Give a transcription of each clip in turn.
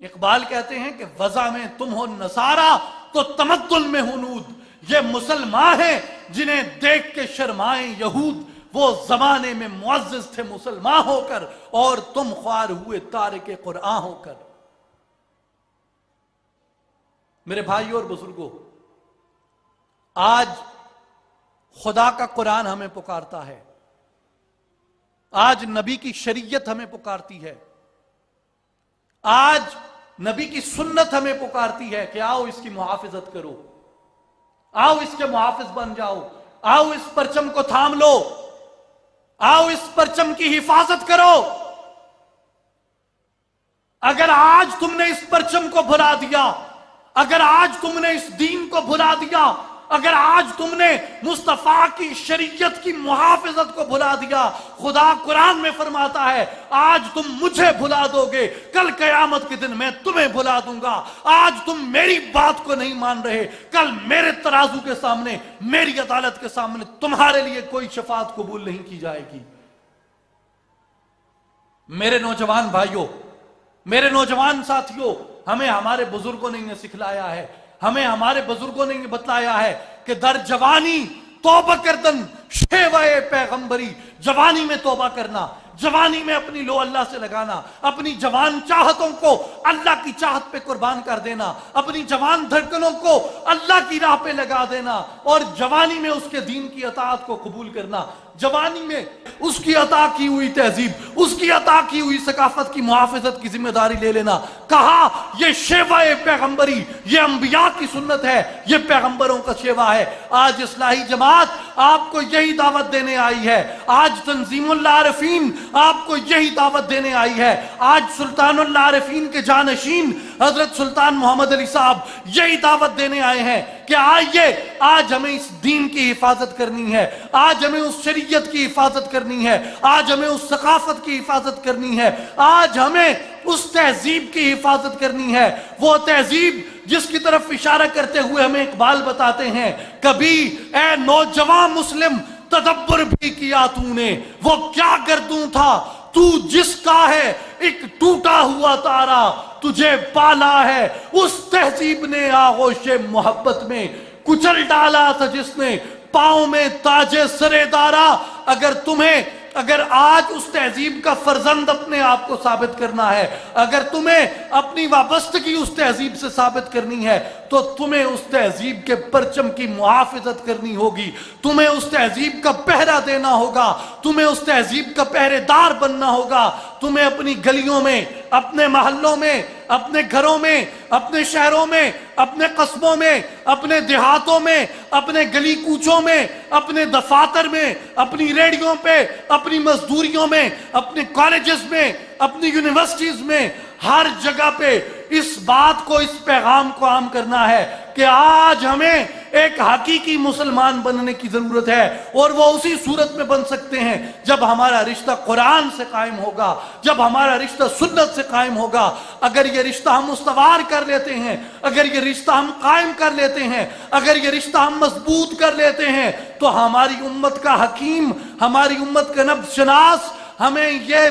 اقبال کہتے ہیں کہ وضع میں تم ہو نصارا تو تمدن میں ہنود، یہ مسلمان ہیں جنہیں دیکھ کے شرمائیں یہود، وہ زمانے میں معزز تھے مسلمان ہو کر اور تم خوار ہوئے تارک قرآن ہو کر۔ میرے بھائیوں اور بزرگوں، آج خدا کا قرآن ہمیں پکارتا ہے، آج نبی کی شریعت ہمیں پکارتی ہے، آج نبی کی سنت ہمیں پکارتی ہے کہ آؤ اس کی محافظت کرو، آؤ اس کے محافظ بن جاؤ، آؤ اس پرچم کو تھام لو، آؤ اس پرچم کی حفاظت کرو۔ اگر آج تم نے اس پرچم کو بھلا دیا، اگر آج تم نے اس دین کو بھلا دیا، اگر آج تم نے مصطفیٰ کی شریعت کی محافظت کو بھلا دیا، خدا قرآن میں فرماتا ہے آج تم مجھے بھلا دو گے، کل قیامت کے دن میں تمہیں بھلا دوں گا۔ آج تم میری بات کو نہیں مان رہے، کل میرے ترازو کے سامنے، میری عدالت کے سامنے تمہارے لیے کوئی شفاعت قبول نہیں کی جائے گی۔ میرے نوجوان بھائیوں، میرے نوجوان ساتھیوں، ہمیں ہمارے بزرگوں نے انہیں سکھلایا ہے، ہمیں ہمارے بزرگوں نے یہ بتلایا ہے کہ در جوانی توبہ کردن شیوہ پیغمبری، جوانی میں توبہ کرنا، جوانی میں اپنی لو اللہ سے لگانا، اپنی جوان چاہتوں کو اللہ کی چاہت پہ قربان کر دینا، اپنی جوان دھڑکنوں کو اللہ کی راہ پہ لگا دینا، اور جوانی میں اس کے دین کی اطاعت کو قبول کرنا، جوانی میں اس کی عطا کی ہوئی تہذیب، اس کی عطا کی ہوئی ثقافت کی محافظت کی ذمہ داری لے لینا۔ کہا یہ شیوہ پیغمبری، یہ انبیاء کی سنت ہے، یہ پیغمبروں کا شیوہ ہے۔ آج اصلاحی جماعت آپ کو یہی دعوت دینے آئی ہے، آج تنظیم العارفین آپ کو یہی دعوت دینے آئی ہے، آج سلطان العارفین کے جانشین حضرت سلطان محمد علی صاحب یہی دعوت دینے آئے ہیں کہ آئیے، آج ہمیں اس دین کی حفاظت کرنی ہے، آج ہمیں اس شریعت کی حفاظت کرنی ہے، آج ہمیں اس ثقافت کی حفاظت کرنی ہے، آج ہمیں اس تہذیب کی حفاظت کرنی ہے، وہ تہذیب جس کی طرف اشارہ کرتے ہوئے ہمیں اقبال بتاتے ہیں، کبھی اے نوجوان مسلم تدبر بھی کیا تو نے، وہ کیا گردوں تھا تو جس کا ہے ایک ٹوٹا ہوا تارا، تجھے پالا ہے اس تہذیب نے آغوش محبت میں، کچل ڈالا تھا جس نے پاؤں میں تاج سرے دارا۔ اگر آج اس تہذیب کا فرزند اپنے آپ کو ثابت کرنا ہے، اگر تمہیں اپنی وابستگی اس تہذیب سے ثابت کرنی ہے، تو تمہیں اس تہذیب کے پرچم کی محافظت کرنی ہوگی، تمہیں اس تہذیب کا پہرا دینا ہوگا، تمہیں اس تہذیب کا پہرے دار بننا ہوگا، تمہیں اپنی گلیوں میں، اپنے محلوں میں، اپنے گھروں میں، اپنے شہروں میں، اپنے قصبوں میں، اپنے دیہاتوں میں، اپنے گلی کوچوں میں، اپنے دفاتر میں، اپنی ریڑیوں پہ، اپنی مزدوریوں میں، اپنے کالجز میں، اپنی یونیورسٹیز میں، ہر جگہ پہ اس بات کو، اس پیغام کو عام کرنا ہے کہ آج ہمیں ایک حقیقی مسلمان بننے کی ضرورت ہے، اور وہ اسی صورت میں بن سکتے ہیں جب ہمارا رشتہ قرآن سے قائم ہوگا، جب ہمارا رشتہ سنت سے قائم ہوگا۔ اگر یہ رشتہ ہم استوار کر لیتے ہیں، اگر یہ رشتہ ہم قائم کر لیتے ہیں، اگر یہ رشتہ ہم مضبوط کر لیتے ہیں، تو ہماری امت کا حکیم، ہماری امت کا نبض شناس ہمیں یہ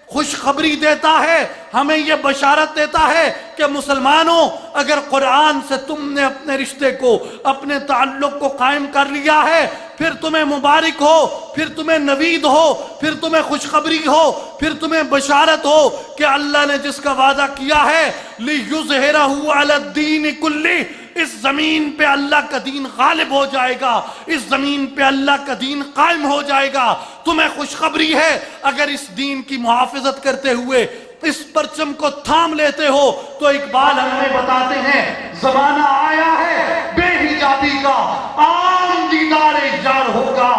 خوشخبری دیتا ہے، ہمیں یہ بشارت دیتا ہے کہ مسلمانوں، اگر قرآن سے تم نے اپنے رشتے کو، اپنے تعلق کو قائم کر لیا ہے، پھر تمہیں مبارک ہو، پھر تمہیں نوید ہو، پھر تمہیں خوشخبری ہو، پھر تمہیں بشارت ہو کہ اللہ نے جس کا وعدہ کیا ہے لِيُظْهِرَهُ عَلَى الدِّينِ كُلِّهِ، اس زمین پہ اللہ کا دین غالب ہو جائے گا، اس زمین پہ اللہ کا دین قائم ہو جائے گا۔ تمہیں خوشخبری ہے، اگر اس دین کی محافظت کرتے ہوئے اس پرچم کو تھام لیتے ہو، تو اقبال ہمیں بتاتے ہیں زمانہ آیا ہے بے حجابی کا، عام دیدار جار ہوگا،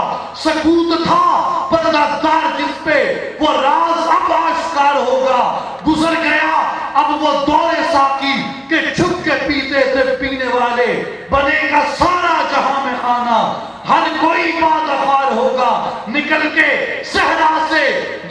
سکوت تھا پردہ دار جس پہ، وہ راز اب آشکار ہوگا، گزر گیا اب وہ دور ساقی کہ چھپ کے پیتے تھے پینے والے، بنے گا سارا جہاں میں خانہ، ہر کوئی بادخار ہوگا، نکل کے صحرا سے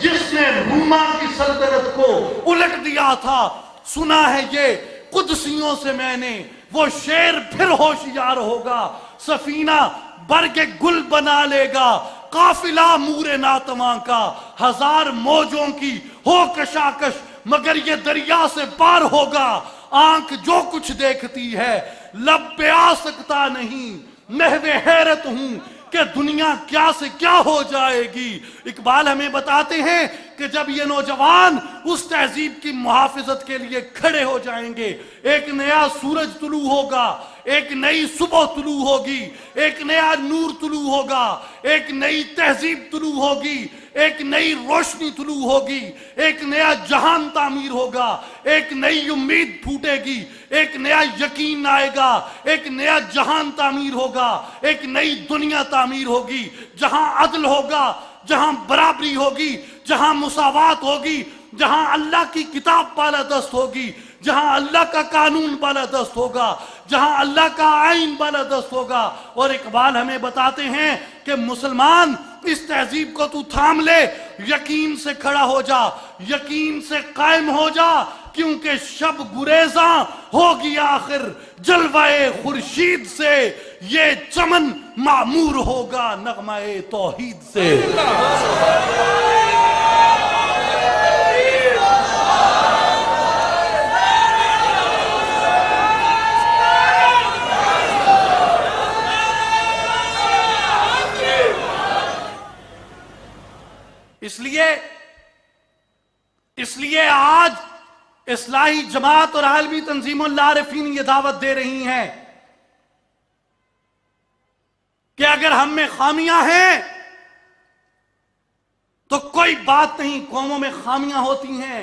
جس نے روما کی سلطنت کو الٹ دیا تھا، سنا ہے یہ قدسیوں سے میں نے، وہ شیر پھر ہوشیار ہوگا، سفینہ برگ گل بنا لے گا، قافلہ مور ناتواں کا، ہزار موجوں کی ہو کشاکش، मगर ये दरिया से पार होगा। आंख जो कुछ देखती है लब पे आ सकता नहीं, महवे हैरत हूं कि दुनिया क्या से क्या हो जाएगी। इकबाल हमें बताते हैं कि जब ये नौजवान उस तहजीब की मुहाफिजत के लिए खड़े हो जाएंगे, एक नया सूरज तुलू होगा, एक नई सुबह तुलू होगी, एक नया नूर तुलू होगा, एक नई तहजीब तुलू होगी, एक नई रोशनी तुलू होगी, एक नया जहान तामीर होगा, एक नई उम्मीद फूटेगी, एक नया यकीन आएगा, एक नया जहान तामीर होगा, एक नई दुनिया तामीर होगी, जहां अदल होगा, जहां बराबरी होगी, जहां मुसावात होगी, जहां अल्लाह की किताब बालादस्त होगी, जहां अल्लाह का कानून बालादस्त होगा, जहां अल्लाह का आइन बालादस्त होगा। और इकबाल हमें बताते हैं कि मुसलमान इस तहजीब को तू थाम ले, यकीन से खड़ा हो जा, यकीन से कायम हो जा, क्योंकि शब गुरेजा होगी आखिर जलवाए खुर्शीद से, ये चमन मामूर होगा नगमाए तौहीद से। इसलिए आज इस्लाही जमात और आलमी तंजीमुल आरिफीन ये दावत दे रही हैं कि अगर हम में खामियां हैं तो कोई बात नहीं, कौमों में खामियां होती हैं।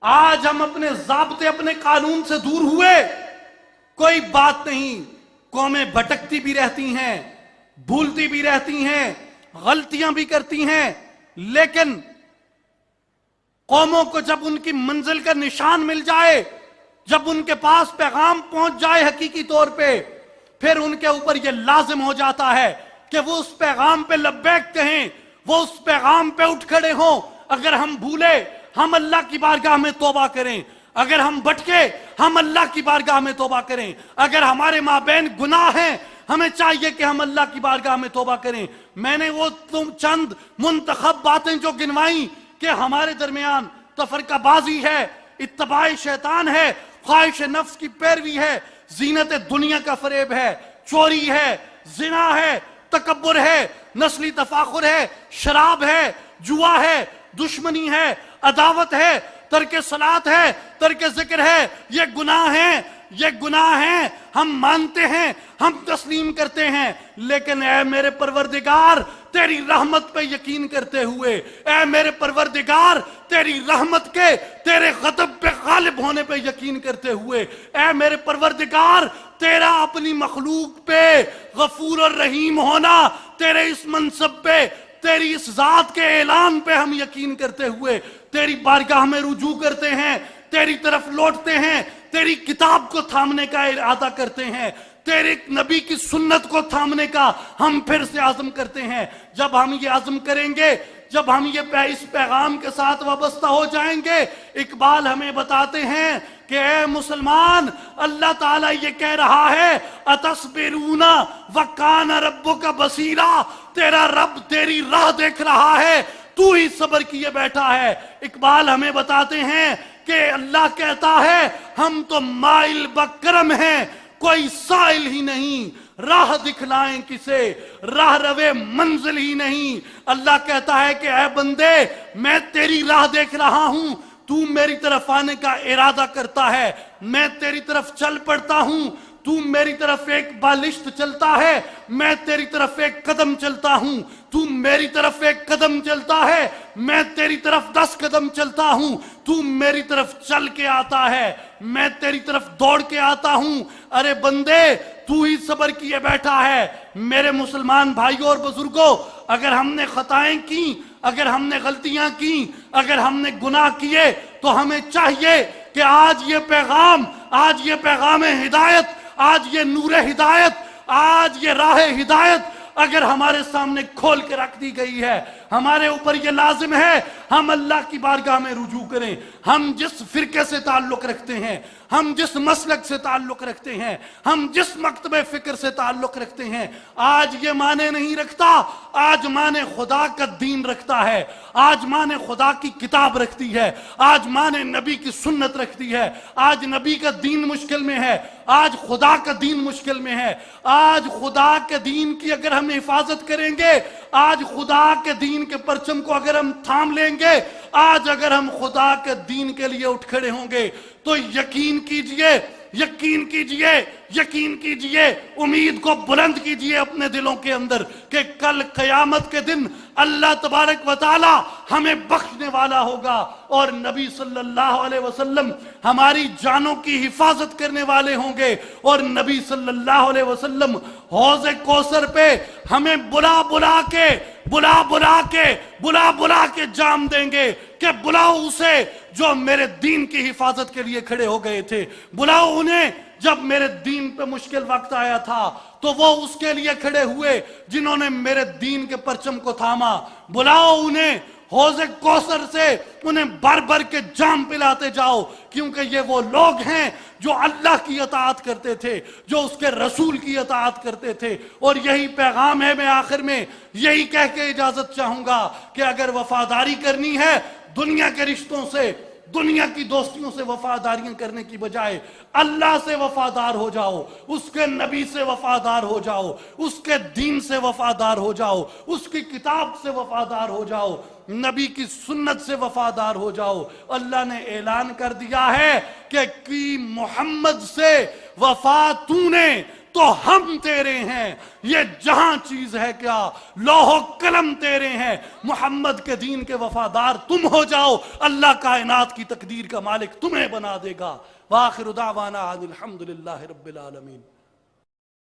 आज हम अपने ज़ाब्ते, अपने कानून से दूर हुए, कोई बात नहीं, कौमें भटकती भी रहती हैं, भूलती भी रहती हैं, गलतियां भी करती हैं, लेकिन कौमों को जब उनकी मंजिल का निशान मिल जाए, जब उनके पास पैगाम पहुंच जाए हकीकी तौर पे, फिर उनके ऊपर यह लाजिम हो जाता है कि वो उस पैगाम पे लब्बैक कहें, वो उस पैगाम पे उठ खड़े हों। अगर हम भूले, हम अल्लाह की बारगाह में तौबा करें, अगर हम भटके, हम अल्लाह की बारगाह में तौबा करें, अगर हमारे माबैन गुनाह हैं, हमें चाहिए कि हम अल्लाह की बारगाह में तौबा करें। मैंने वो चंद मुंतखब बातें जो गिनवाई कि हमारे दरमियान तफरकाबाजी है, इत्तबाए शैतान है, ख्वाहिश नफ्स की पैरवी है, जीनत दुनिया का फरेब है, चोरी है, जिना है, तकब्बुर है, नस्ली तफाखुर है, शराब है, जुआ है, दुश्मनी है, अदावत है, तर्क सलात है, तर्क जिक्र है, ये गुनाह है, ये गुनाह हैं, हम मानते हैं, हम तस्लीम करते हैं, लेकिन ऐ मेरे परवरदिगार तेरी रहमत पे यकीन करते हुए, ऐ मेरे परवरदिगार तेरी रहमत के, तेरे गज़ब पे गालिब होने पे यकीन करते हुए, ऐ मेरे परवरदिगार तेरा अपनी मखलूक पे गफूर और रहीम होना, तेरे इस मनसब पे, तेरी इस जात के ऐलान पे हम यकीन करते हुए तेरी बारगाह में रुजू करते हैं, तेरी तरफ लौटते हैं, तेरी किताब को थामने का इरादा करते हैं, तेरे नबी की सुन्नत को थामने का हम फिर से आज़म करते हैं। जब हम ये आज़म करेंगे, जब हम ये इस पैगाम के साथ वाबस्ता हो जाएंगे, इकबाल हमें बताते हैं कि ऐ मुसलमान, अल्लाह ताला ये कह रहा है, अतस्बिरूना व काना रब्बुका बसीरा, तेरा रब तेरी राह देख रहा है, तू ही सब्र किए बैठा है। इकबाल हमें बताते हैं कि अल्लाह कहता है, हम तो माइल बकरम हैं, कोई साइल ही नहीं, राह दिखलाएं किसे, राह रवे मंजिल ही नहीं। अल्लाह कहता है कि ऐ बंदे, मैं तेरी राह देख रहा हूं, तू मेरी तरफ आने का इरादा करता है, मैं तेरी तरफ चल पड़ता हूं, तू मेरी तरफ एक बालिश्त चलता है, मैं तेरी तरफ एक कदम चलता हूं, तू मेरी तरफ एक कदम चलता है, मैं तेरी तरफ 10 कदम चलता हूं, तू मेरी तरफ चल के आता है, मैं तेरी तरफ दौड़ के आता हूं। अरे बंदे, तू ही सब्र किए बैठा है। मेरे मुसलमान भाइयों और बुजुर्गों, अगर हमने खताएं की, अगर हमने गलतियां की, अगर हमने गुनाह किए, तो हमें चाहिए कि आज ये पैगाम हिदायत, आज ये नूर हिदायत, आज ये राह हिदायत अगर हमारे सामने खोल के रख दी गई है, हमारे ऊपर ये लाजिम है हम अल्लाह की बारगाह में रुजू करें। हम जिस फिरके से ताल्लुक रखते हैं, हम जिस मसलक से ताल्लुक रखते हैं, हम जिस मकतबे फिक्र से ताल्लुक रखते हैं, आज ये माने नहीं रखता, आज माने खुदा का दीन रखता है, आज माने खुदा की किताब रखती है, आज माने नबी की सुन्नत रखती है। आज नबी का दीन मुश्किल में है, आज खुदा का दीन मुश्किल में है। आज खुदा के दीन की अगर हम हिफाजत करेंगे, आज खुदा के दीन के परचम को अगर हम थाम लेंगे, आज अगर हम खुदा के दीन के लिए उठ खड़े होंगे, तो यकीन कीजिए, यकीन कीजिए, यकीन कीजिए, उम्मीद को बुलंद कीजिए अपने दिलों के अंदर कि कल क़यामत के दिन अल्लाह तबारक व तआला हमें बख्शने वाला होगा और नबी सल्लल्लाहु अलैहि वसल्लम हमारी जानों की हिफाजत करने वाले होंगे और नबी सल्लल्लाहु अलैहि वसल्लम हौज़े कौसर पे हमें बुला बुला के जाम देंगे कि बुलाओ उसे जो मेरे दीन की हिफाजत के लिए खड़े हो गए थे, बुलाओ उन्हें जब मेरे दीन पे मुश्किल वक्त आया था तो वो उसके लिए खड़े हुए जिन्होंने मेरे दीन के परचम को थामा। बुलाओ उन्हें, हौज़े कौसर से उन्हें भर भर के जाम पिलाते जाओ, क्योंकि ये वो लोग हैं जो अल्लाह की अताअत करते थे, जो उसके रसूल की अताअत करते थे। और यही पैगाम है, मैं आखिर में यही कह के इजाजत चाहूंगा कि अगर वफादारी करनी है दुनिया के रिश्तों से, दुनिया की दोस्तियों से वफादारियां करने की बजाय अल्लाह से वफादार हो जाओ, उसके नबी से वफादार हो जाओ, उसके दीन से वफादार हो जाओ, उसकी किताब से वफादार हो जाओ, नबी की सुन्नत से वफादार हो जाओ। अल्लाह ने ऐलान कर दिया है कि मोहम्मद से वफा तूने तो हम तेरे हैं, ये जहां चीज है क्या लौह कलम तेरे हैं, मोहम्मद के दीन के वफादार तुम हो जाओ, अल्लाह कायनात की तकदीर का मालिक तुम्हें बना देगा। वाखिर दावाना अनिल हम्दुलिल्लाहि रब्बिल आलमीन।